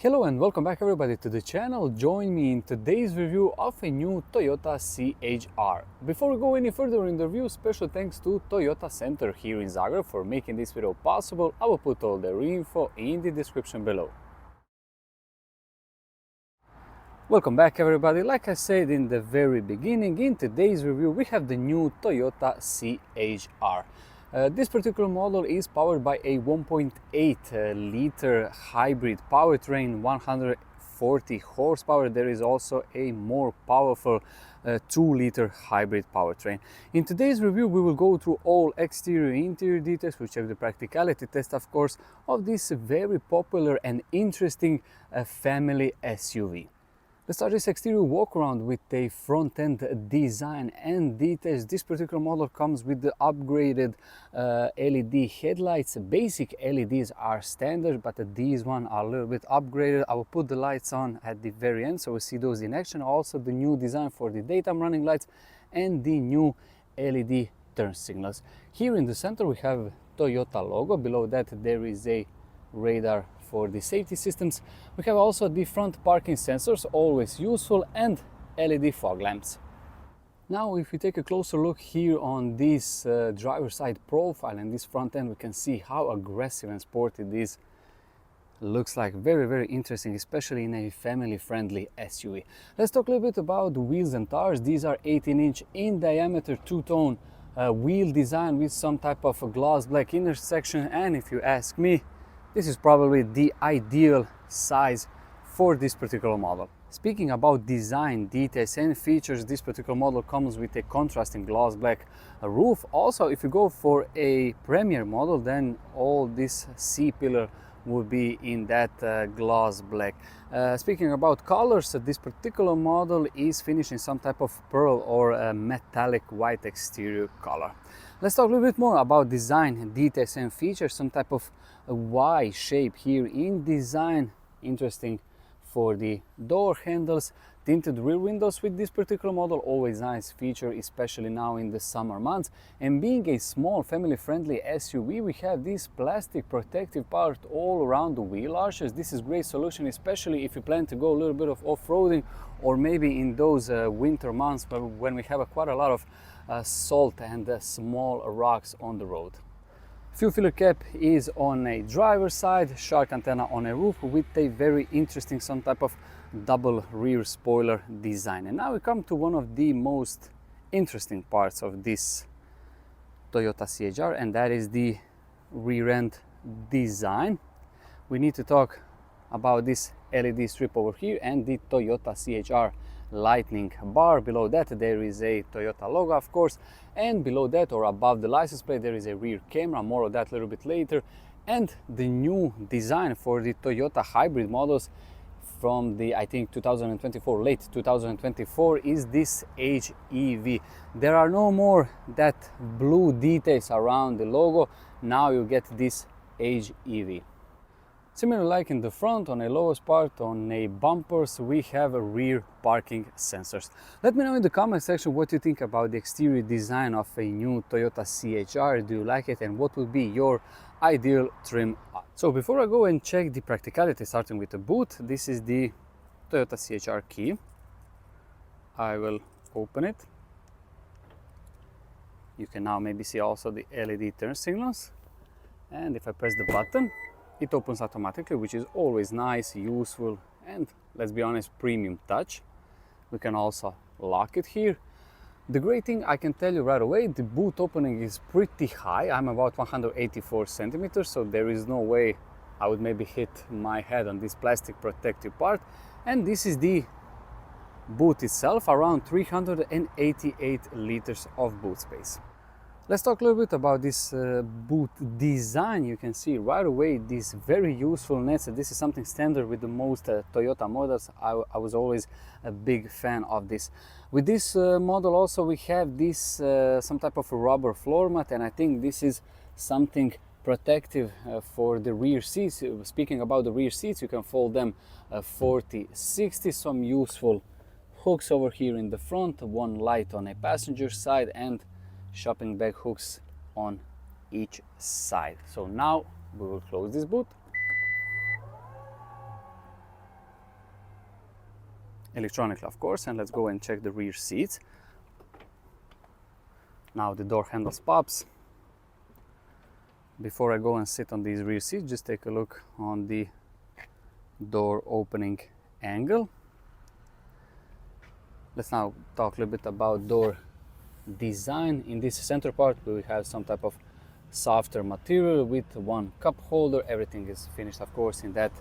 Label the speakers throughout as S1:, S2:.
S1: Hello and welcome back everybody to the channel. Join me in today's review of a new Toyota C-HR. Before we go any further in the review, special thanks to Toyota Center here in Zagreb for making this video possible. I will put all their info in the description below. Welcome back everybody. Like I said in the very beginning, in today's review we have the new Toyota C-HR. This particular model is powered by a 1.8 liter hybrid powertrain, 140 horsepower. There is also a more powerful 2-liter hybrid powertrain. In today's review we will go through all exterior and interior details. We check the practicality test, of course, of this very popular and interesting family SUV. Let's start this exterior walk around with a front end design and details. This particular model comes with the upgraded LED headlights. Basic LEDs are standard, but these ones are a little bit upgraded. I will put the lights on at the very end so we see those in action. Also the new design for the daytime running lights and the new LED turn signals. Here in the center we have Toyota logo. Below that there is a radar for the safety systems. We have also the front parking sensors, always useful, and LED fog lamps. Now if we take a closer look here on this driver side profile and this front end, we can see how aggressive and sporty this looks like. Very interesting, especially in a family friendly SUV. Let's talk a little bit about the wheels and tires. These are 18-inch in diameter two-tone wheel design with some type of a gloss black intersection, and if you ask me, this is probably the ideal size for this particular model. Speaking about design, details and features, this particular model comes with a contrasting gloss black roof. Also, if you go for a premier model, then all this C-pillar would be in that gloss black. Speaking about colors, this particular model is finished in some type of pearl or a metallic white exterior color. Let's talk a little bit more about design, details and features. Some type of a Y shape here in design, interesting for the door handles. Tinted rear windows with this particular model, always nice feature, especially now in the summer months. And being a small family friendly SUV, we have this plastic protective part all around the wheel arches. This is great solution, especially if you plan to go a little bit of off-roading, or maybe in those winter months when we have quite a lot of salt and small rocks on the road. Fuel filler cap is on a driver's side, shark antenna on a roof with a very interesting some type of double rear spoiler design. And now we come to one of the most interesting parts of this Toyota C-HR, and that is the rear end design. We need to talk about this LED strip over here and the Toyota C-HR lightning bar. Below that there is a Toyota logo, of course, and below that or above the license plate there is a rear camera. More of that a little bit later. And the new design for the Toyota hybrid models from the, I think, 2024, late 2024, is this HEV. There are no more that blue details around the logo. Now you get this HEV. Similar like in the front, on a lowest part, on a bumpers, we have a rear parking sensors. Let me know in the comment section what you think about the exterior design of a new Toyota C-HR. Do you like it, and what would be your ideal trim? So before I go and check the practicality, starting with the boot, this is the Toyota C-HR key. I will open it. You can now maybe see also the LED turn signals. And if I press the button, it opens automatically, which is always nice, useful, and let's be honest, premium touch. We can also lock it here. The great thing I can tell you right away, the boot opening is pretty high. I'm about 184 centimeters, so there is no way I would maybe hit my head on this plastic protective part. And this is the boot itself, around 388 liters of boot space. Let's talk a little bit about this boot design. You can see right away this very useful nets. This is something standard with the most Toyota models. I was always a big fan of this. With this model also we have this some type of a rubber floor mat, and I think this is something protective for the rear seats. Speaking about the rear seats, you can fold them 40-60. Some useful hooks over here in the front, one light on a passenger side, and shopping bag hooks on each side. So now we will close this boot. electronically, of course. And let's go and check the rear seats. Now the door handles pops. Before I go and sit on these rear seats, just take a look on the door opening angle. Let's now talk a little bit about door design. In this center part we have some type of softer material with one cup holder. Everything is finished, of course, in that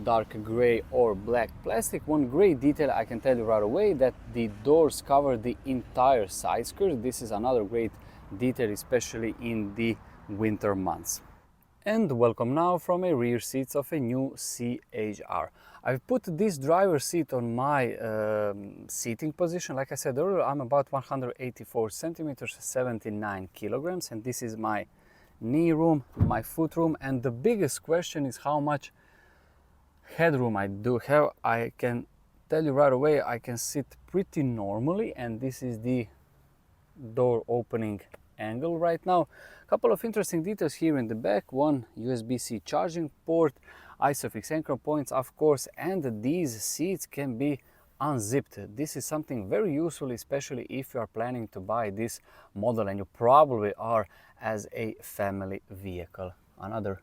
S1: dark gray or black plastic. One great detail I can tell you right away, that the doors cover the entire side skirt. This is another great detail, especially in the winter months. And welcome now from a rear seats of a new C-HR. I've put this driver's seat on my seating position. Like I said earlier, I'm about 184 centimeters, 79 kilograms, and this is my knee room, my foot room. And the biggest question is how much headroom I do have. I can tell you right away, I can sit pretty normally, and this is the door opening angle right now. A couple of interesting details here in the back. One USB-C charging port, ISOFIX anchor points, of course, and these seats can be unzipped. This is something very useful, especially if you are planning to buy this model, and you probably are, as a family vehicle. Another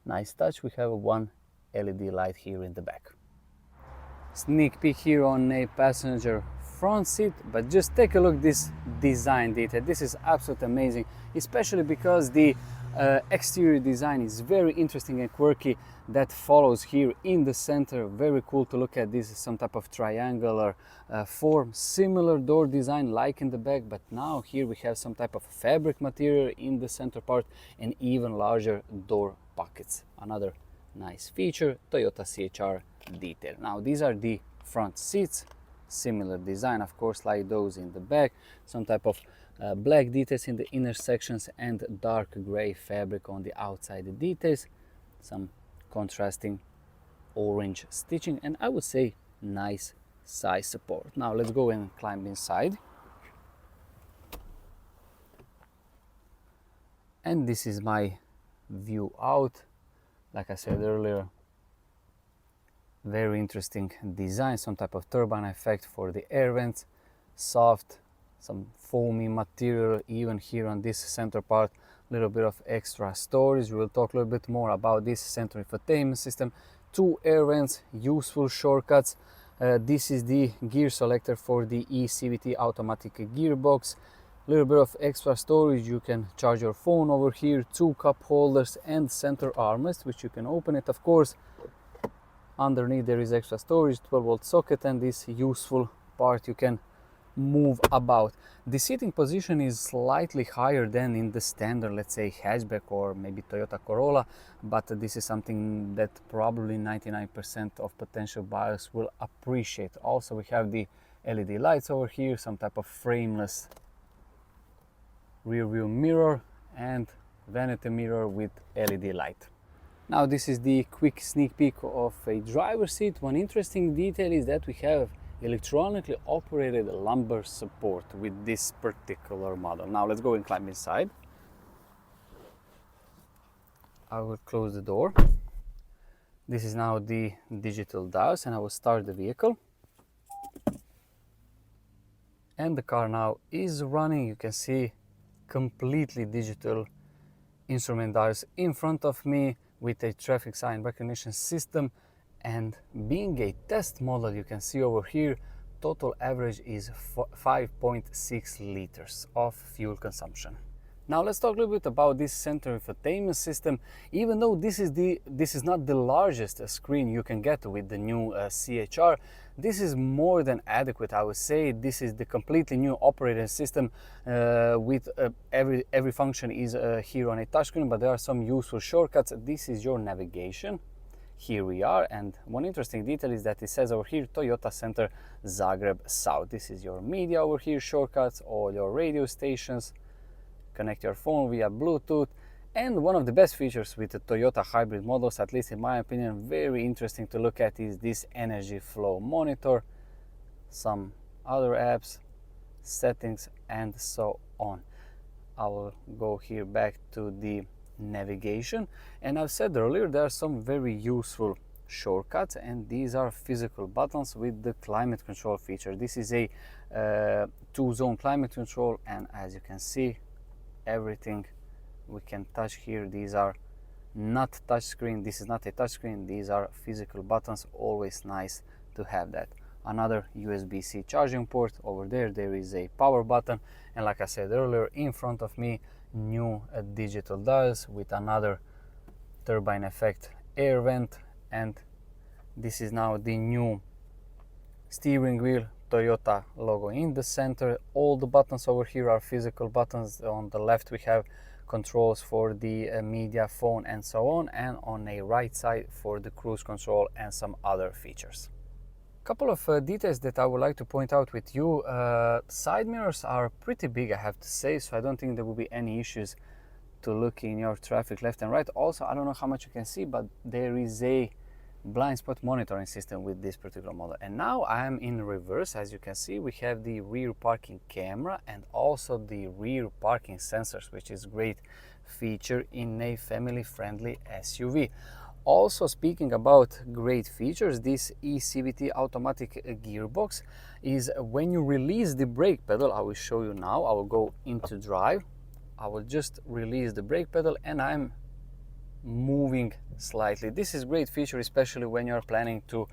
S1: nice touch, we have one LED light here in the back. Sneak peek here on a passenger front seat, but just take a look at this design detail. This is absolutely amazing, especially because the exterior design is very interesting and quirky. That follows here in the center. Very cool to look at. This is some type of triangular form, similar door design like in the back, but now here we have some type of fabric material in the center part and even larger door pockets. Another nice feature, Toyota C-HR detail. Now these are the front seats, similar design, of course, like those in the back. Some type of black details in the inner sections and dark gray fabric on the outside details. Some contrasting orange stitching, and I would say nice side support. Now let's go and climb inside. And this is my view out. Like I said earlier, very interesting design, some type of turbine effect for the air vents, soft, some foamy material even here on this center part, a little bit of extra storage. We'll talk a little bit more about this center infotainment system, 2 air vents, useful shortcuts. This is the gear selector for the eCVT automatic gearbox. A little bit of extra storage, you can charge your phone over here, 2 cup holders and center armrest, which you can open it, of course. Underneath there is extra storage, 12-volt socket, and this useful part you can move about. The seating position is slightly higher than in the standard, let's say, hatchback or maybe Toyota Corolla, but this is something that probably 99% of potential buyers will appreciate. Also, we have the LED lights over here, some type of frameless rear view mirror and vanity mirror with LED light. Now this is the quick sneak peek of a driver's seat. One interesting detail is that we have electronically operated lumbar support with this particular model. Now let's go and climb inside. I will close the door. This is now the digital dials, and I will start the vehicle. And the car now is running. You can see completely digital instrument dials in front of me with a traffic sign recognition system. And being a test model, you can see over here, total average is 5.6 liters of fuel consumption. Now let's talk a little bit about this center infotainment system. Even though this is not the largest screen you can get with the new C-HR, this is more than adequate, I would say. This is the completely new operating system with every function is here on a touchscreen, but there are some useful shortcuts. This is your navigation. Here we are, and one interesting detail is that it says over here Toyota Center Zagreb South. This is your media over here, shortcuts, all your radio stations, connect your phone via Bluetooth. And one of the best features with the Toyota hybrid models, at least in my opinion, very interesting to look at, is this energy flow monitor, some other apps, settings, and so on. I will go here back to the navigation, and I've said earlier there are some very useful shortcuts, and these are physical buttons with the climate control feature. This is a 2-zone climate control, and as you can see, everything we can touch here. These are not touchscreen. This is not a touchscreen. These are physical buttons. Always nice to have that. Another USB-C charging port over there. There is a power button, and like I said earlier, in front of me, new digital dials with another turbine effect air vent, and this is now the new steering wheel, Toyota logo in the center. All the buttons over here are physical buttons. On the left we have controls for the media, phone, and so on, and on a right side for the cruise control and some other features. Couple of details that I would like to point out with you. Side mirrors are pretty big, I have to say, so I don't think there will be any issues to look in your traffic left and right. Also, I don't know how much you can see, but there is a blind spot monitoring system with this particular model. And now I am in reverse. As you can see, we have the rear parking camera and also the rear parking sensors, which is a great feature in a family-friendly SUV. Also, speaking about great features, this eCVT automatic gearbox is when you release the brake pedal. I will show you now. I will go into drive. I will just release the brake pedal and I'm moving slightly. This is a great feature, especially when you're planning to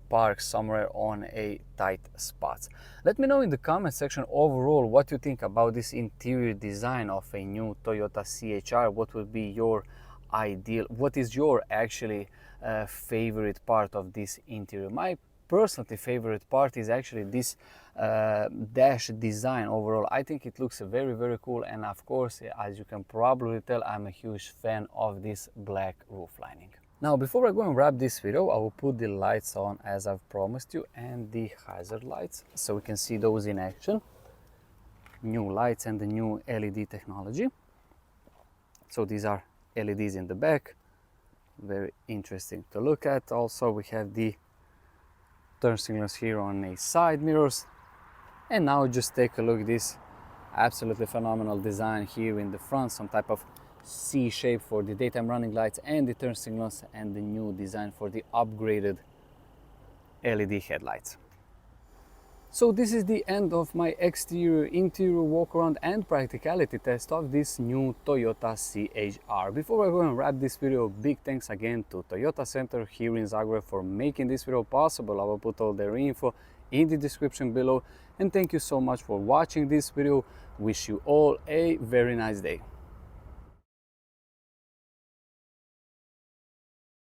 S1: park somewhere on a tight spot. Let me know in the comment section overall what you think about this interior design of a new Toyota C-HR. What would be your ideal, what is your actually favorite part of this interior? My personally favorite part is actually this dash design overall. I think it looks very cool, and of course, as you can probably tell, I'm a huge fan of this black roof lining. Now, before I go and wrap this video, I will put the lights on as I've promised you, and the hazard lights, so we can see those in action. New lights and the new LED technology. So these are LEDs in the back, very interesting to look at. Also, we have the turn signals here on a side mirrors. And now just take a look at this absolutely phenomenal design here in the front, some type of C shape for the daytime running lights and the turn signals, and the new design for the upgraded LED headlights. So this is the end of my exterior interior walk around and practicality test of this new Toyota C-HR. Before I go and wrap this video, big thanks again to Toyota Center here in Zagreb for making this video possible. I will put all their info in the description below, and thank you so much for watching this video. Wish you all a very nice day.